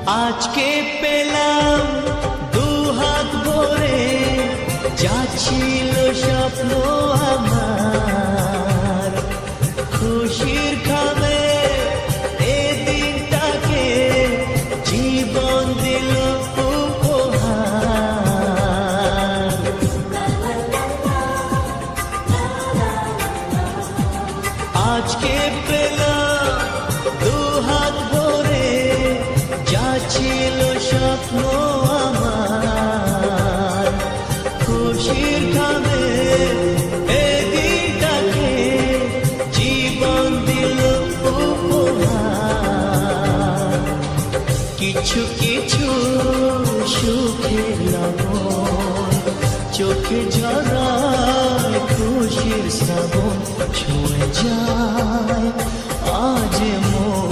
আজকে পেলাম দু হাত ভরে, যা ছিল স্বপ্ন আমার, খুশির খাবে এ দিনটাকে জীবন দিল উপহার। আজকে পেলাম দু হাত ভরে, যা ছিল স্বপ্ন আমার, খুশির খাবে এ দিনটাকে জীবন দিল উপহার। কিছু কিছু সুখের লবণ চোখে ঝরায় খুশির শ্রাবণ, ছুঁয়ে যায় আজ মন।